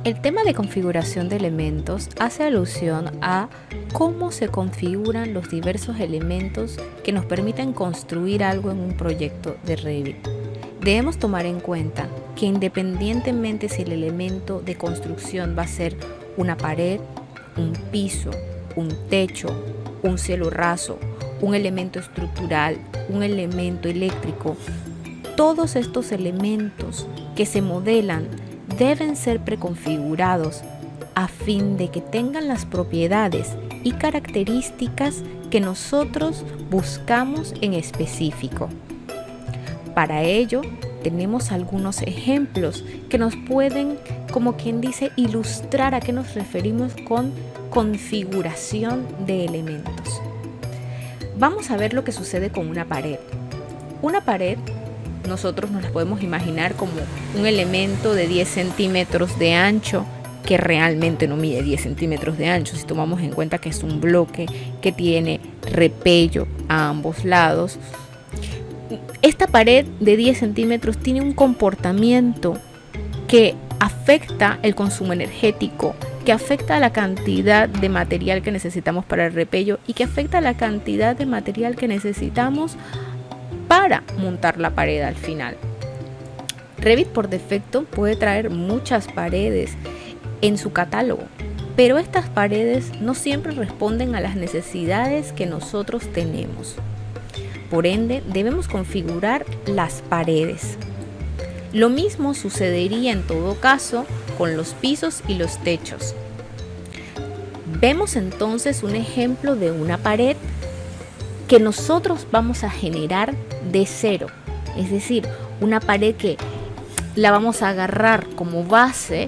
El tema de configuración de elementos hace alusión a cómo se configuran los diversos elementos que nos permiten construir algo en un proyecto de Revit. Debemos tomar en cuenta que independientemente si el elemento de construcción va a ser una pared, un piso, un techo, un cielo raso, un elemento estructural, un elemento eléctrico, todos estos elementos que se modelan deben ser preconfigurados a fin de que tengan las propiedades y características que nosotros buscamos en específico. Para ello, tenemos algunos ejemplos que nos pueden, como quien dice, ilustrar a qué nos referimos con configuración de elementos. Vamos a ver lo que sucede con una pared. Una pared, nosotros nos la podemos imaginar como un elemento de 10 centímetros de ancho, que realmente no mide 10 centímetros de ancho si tomamos en cuenta que es un bloque que tiene repello a ambos lados. Esta pared de 10 centímetros tiene un comportamiento que afecta el consumo energético, que afecta la cantidad de material que necesitamos para el repello y que afecta la cantidad de material que necesitamos para montar la pared al final. Revit por defecto puede traer muchas paredes en su catálogo, pero estas paredes no siempre responden a las necesidades que nosotros tenemos. Por ende, debemos configurar las paredes. Lo mismo sucedería en todo caso con los pisos y los techos. Vemos entonces un ejemplo de una pared que nosotros vamos a generar de cero, es decir, una pared que la vamos a agarrar como base,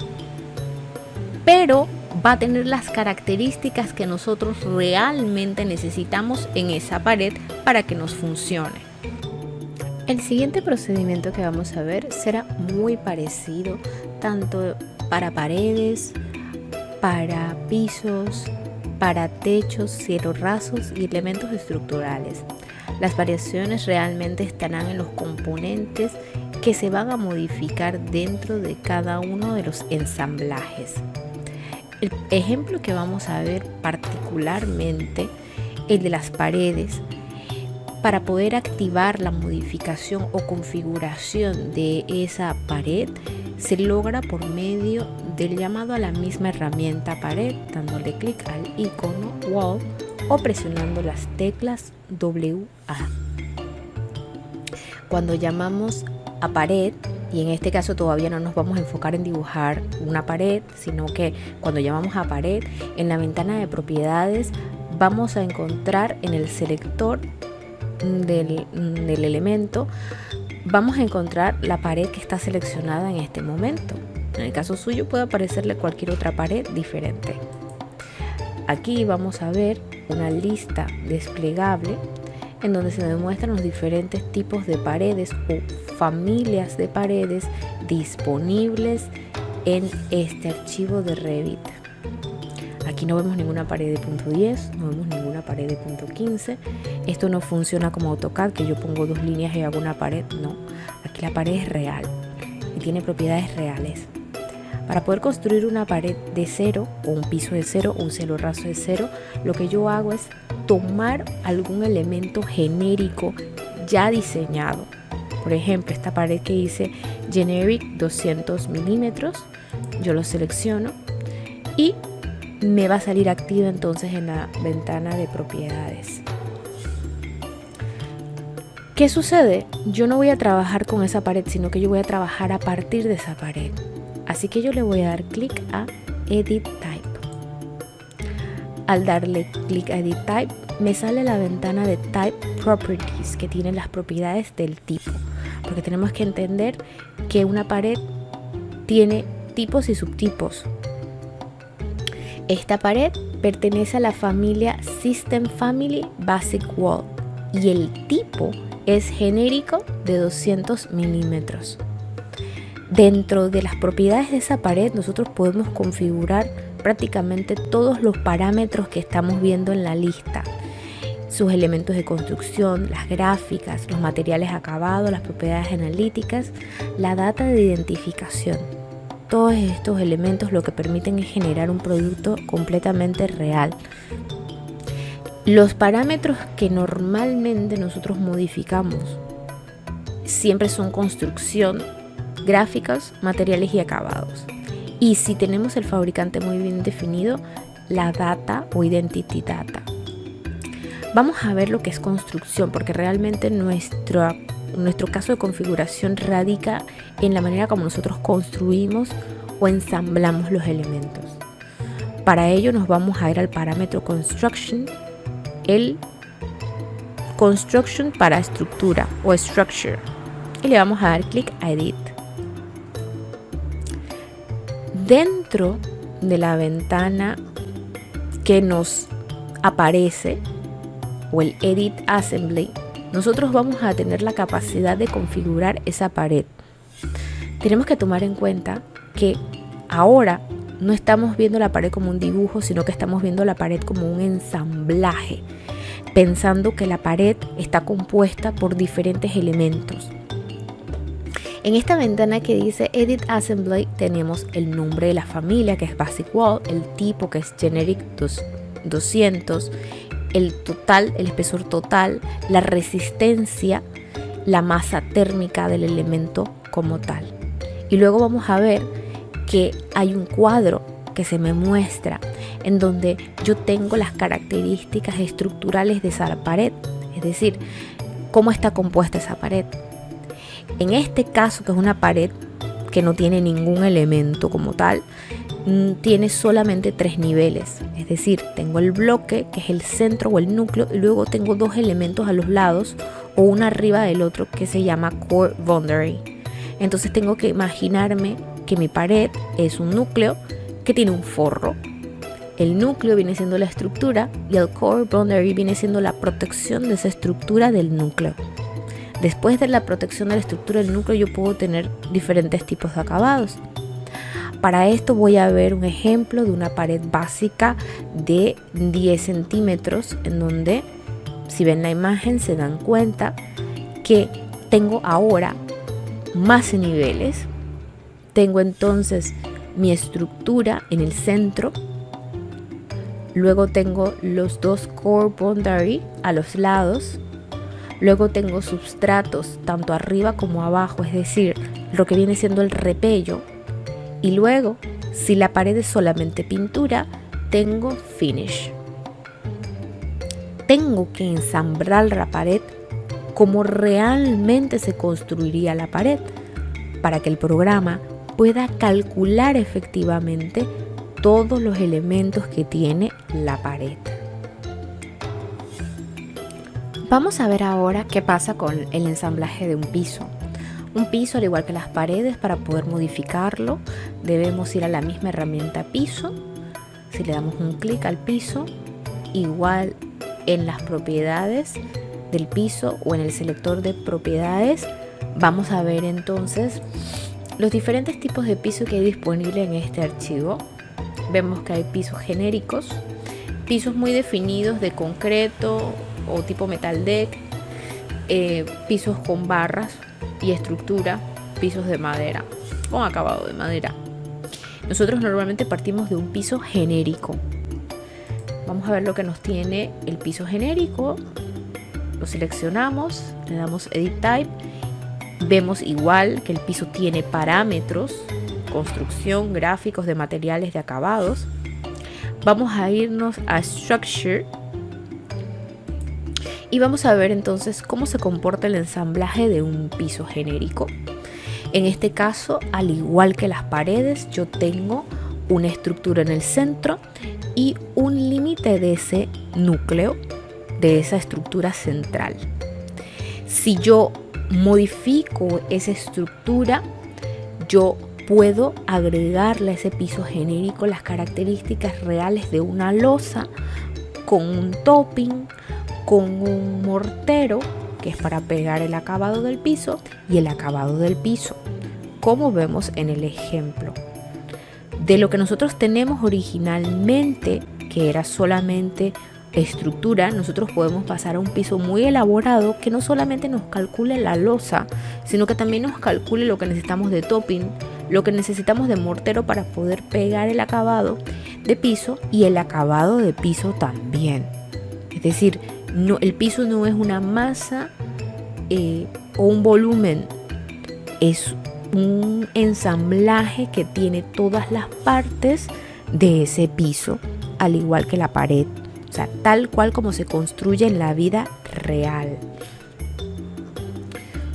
pero va a tener las características que nosotros realmente necesitamos en esa pared para que nos funcione. El siguiente procedimiento que vamos a ver será muy parecido tanto para paredes, para pisos, para techos, cielos rasos y elementos estructurales. Las variaciones realmente estarán en los componentes que se van a modificar dentro de cada uno de los ensamblajes. El ejemplo que vamos a ver particularmente, el de las paredes, para poder activar la modificación o configuración de esa pared, se logra por medio del llamado a la misma herramienta pared, dándole clic al icono Wall o presionando las teclas WA. Cuando llamamos a pared, y en este caso todavía no nos vamos a enfocar en dibujar una pared, sino que cuando llamamos a pared, en la ventana de propiedades vamos a encontrar en el selector del elemento, vamos a encontrar la pared que está seleccionada en este momento. En el caso suyo puede aparecerle cualquier otra pared diferente. Aquí vamos a ver una lista desplegable en donde se demuestran los diferentes tipos de paredes o familias de paredes disponibles en este archivo de Revit. Aquí no vemos ninguna pared de punto 10, no vemos ninguna pared de punto 15. Esto no funciona como AutoCAD, que yo pongo dos líneas y hago una pared. No, aquí la pared es real y tiene propiedades reales. Para poder construir una pared de cero, o un piso de cero, o un cielo raso de cero, lo que yo hago es tomar algún elemento genérico ya diseñado. Por ejemplo, esta pared que dice Generic 200 milímetros, yo lo selecciono y me va a salir activa entonces en la ventana de propiedades. ¿Qué sucede? Yo no voy a trabajar con esa pared, sino que yo voy a trabajar a partir de esa pared. Así que yo le voy a dar clic a Edit Type. Al darle clic a Edit Type, me sale la ventana de Type Properties, que tiene las propiedades del tipo. Porque tenemos que entender que una pared tiene tipos y subtipos. Esta pared pertenece a la familia System Family Basic Wall y el tipo es genérico de 200 milímetros. Dentro de las propiedades de esa pared nosotros podemos configurar prácticamente todos los parámetros que estamos viendo en la lista. Sus elementos de construcción, las gráficas, los materiales acabados, las propiedades analíticas, la data de identificación. todos estos elementos lo que permiten es generar un producto completamente real. Los parámetros que normalmente nosotros modificamos siempre son construcción, gráficos, materiales y acabados. Y si tenemos el fabricante muy bien definido, la data o identity data. Vamos a ver lo que es construcción, porque realmente nuestro caso de configuración radica en la manera como nosotros construimos o ensamblamos los elementos. Para ello nos vamos a ir al parámetro construction, el construction para estructura o structure, y le vamos a dar clic a edit. Dentro de la ventana que nos aparece o el edit assembly, nosotros vamos a tener la capacidad de configurar esa pared. Tenemos que tomar en cuenta que ahora no estamos viendo la pared como un dibujo, sino que estamos viendo la pared como un ensamblaje, pensando que la pared está compuesta por diferentes elementos. En esta ventana que dice Edit Assembly tenemos el nombre de la familia, que es Basic Wall, el tipo, que es Generic 200, el total, el espesor total, la resistencia, la masa térmica del elemento como tal. Y luego vamos a ver que hay un cuadro que se me muestra en donde yo tengo las características estructurales de esa pared, es decir, cómo está compuesta esa pared. En este caso, que es una pared que no tiene ningún elemento como tal, tiene solamente 3 niveles, es decir, tengo el bloque, que es el centro o el núcleo, y luego tengo 2 elementos a los lados o uno arriba del otro, que se llama core boundary. Entonces tengo que imaginarme que mi pared es un núcleo que tiene un forro. El núcleo viene siendo la estructura y el core boundary viene siendo la protección de esa estructura del núcleo. Después de la protección de la estructura del núcleo, yo puedo tener diferentes tipos de acabados. Para esto voy a ver un ejemplo de una pared básica de 10 centímetros, en donde, si ven la imagen, se dan cuenta que tengo ahora más niveles. Tengo entonces mi estructura en el centro. Luego tengo los 2 core boundary a los lados. Luego tengo substratos tanto arriba como abajo, es decir, lo que viene siendo el repello. Y luego, si la pared es solamente pintura, tengo finish. Tengo que ensamblar la pared como realmente se construiría la pared, para que el programa pueda calcular efectivamente todos los elementos que tiene la pared. Vamos a ver ahora qué pasa con el ensamblaje de un piso. Un piso, al igual que las paredes, para poder modificarlo debemos ir a la misma herramienta piso. Si le damos un clic al piso, igual en las propiedades del piso o en el selector de propiedades, vamos a ver entonces los diferentes tipos de piso que hay disponible en este archivo. Vemos que hay pisos genéricos, pisos muy definidos de concreto o tipo metal deck, pisos con barras y estructura, pisos de madera, con acabado de madera. Nosotros normalmente partimos de un piso genérico. Vamos a ver lo que nos tiene el piso genérico. Lo seleccionamos, le damos Edit Type. Vemos igual que el piso tiene parámetros, construcción, gráficos de materiales, de acabados. Vamos a irnos a Structure y vamos a ver entonces cómo se comporta el ensamblaje de un piso genérico. En este caso, al igual que las paredes, yo tengo una estructura en el centro y un límite de ese núcleo, de esa estructura central. Si yo modifico esa estructura, yo puedo agregarle a ese piso genérico las características reales de una losa con un topping, con un mortero, que es para pegar el acabado del piso, y el acabado del piso, como vemos en el ejemplo. De lo que nosotros tenemos originalmente, que era solamente estructura, nosotros podemos pasar a un piso muy elaborado que no solamente nos calcule la losa, sino que también nos calcule lo que necesitamos de topping, lo que necesitamos de mortero para poder pegar el acabado de piso y el acabado de piso también. Es decir, no, el piso no es una masa o un volumen, es un ensamblaje que tiene todas las partes de ese piso, al igual que la pared, o sea, tal cual como se construye en la vida real.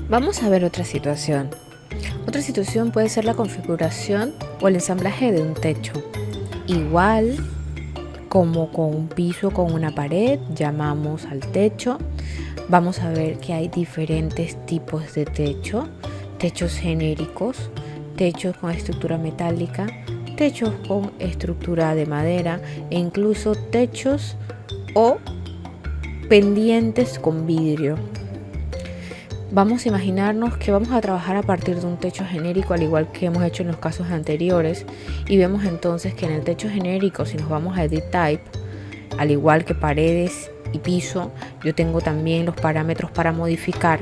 Vamos a ver otra situación. Otra situación puede ser la configuración o el ensamblaje de un techo. Igual como con un piso, con una pared, llamamos al techo. Vamos a ver que hay diferentes tipos de techo. Techos genéricos, techos con estructura metálica, techos con estructura de madera e incluso techos o pendientes con vidrio. Vamos a imaginarnos que vamos a trabajar a partir de un techo genérico, al igual que hemos hecho en los casos anteriores, y vemos entonces que en el techo genérico, si nos vamos a Edit Type, al igual que paredes y piso, yo tengo también los parámetros para modificar.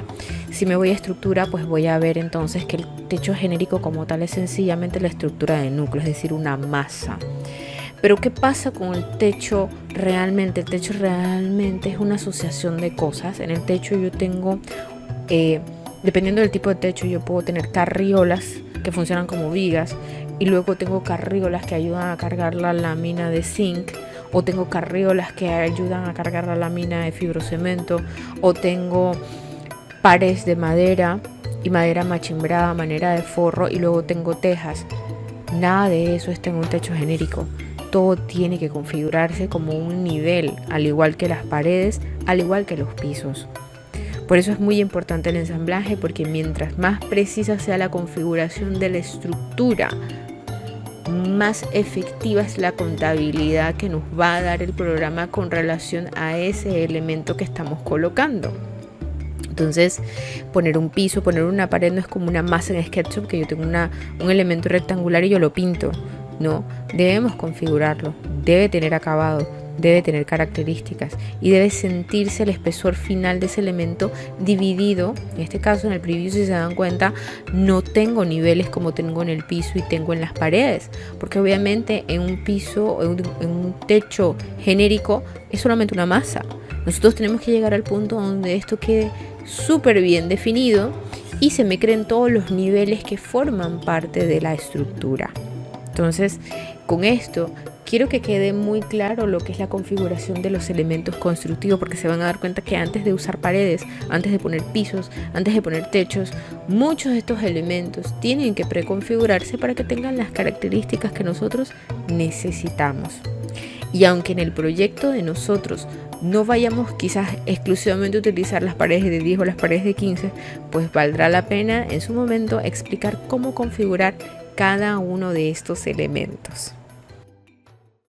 Si me voy a estructura, pues voy a ver entonces que el techo genérico como tal es sencillamente la estructura de núcleo, es decir, una masa. Pero ¿qué pasa con el techo realmente? El techo realmente es una asociación de cosas. En el techo yo tengo, dependiendo del tipo de techo, yo puedo tener carriolas que funcionan como vigas, y luego tengo carriolas que ayudan a cargar la lámina de zinc, o tengo carriolas que ayudan a cargar la lámina de fibrocemento, o tengo pares de madera y madera machimbrada, manera de forro, y luego tengo tejas. Nada de eso está en un techo genérico. Todo tiene que configurarse como un nivel, al igual que las paredes, al igual que los pisos. Por eso es muy importante el ensamblaje, porque mientras más precisa sea la configuración de la estructura, más efectiva es la contabilidad que nos va a dar el programa con relación a ese elemento que estamos colocando. Entonces, poner un piso, poner una pared no es como una masa en SketchUp, que yo tengo un elemento rectangular y yo lo pinto. No, debemos configurarlo, debe tener acabado, debe tener características y debe sentirse el espesor final de ese elemento dividido. En este caso, en el preview, si se dan cuenta, no tengo niveles como tengo en el piso y tengo en las paredes, porque obviamente en un piso, en un techo genérico, es solamente una masa. Nosotros tenemos que llegar al punto donde esto quede súper bien definido y se me creen todos los niveles que forman parte de la estructura. Entonces, con esto quiero que quede muy claro lo que es la configuración de los elementos constructivos, porque se van a dar cuenta que antes de usar paredes, antes de poner pisos, antes de poner techos, muchos de estos elementos tienen que preconfigurarse para que tengan las características que nosotros necesitamos. Y aunque en el proyecto de nosotros no vayamos quizás exclusivamente a utilizar las paredes de 10 o las paredes de 15, pues valdrá la pena en su momento explicar cómo configurar cada uno de estos elementos.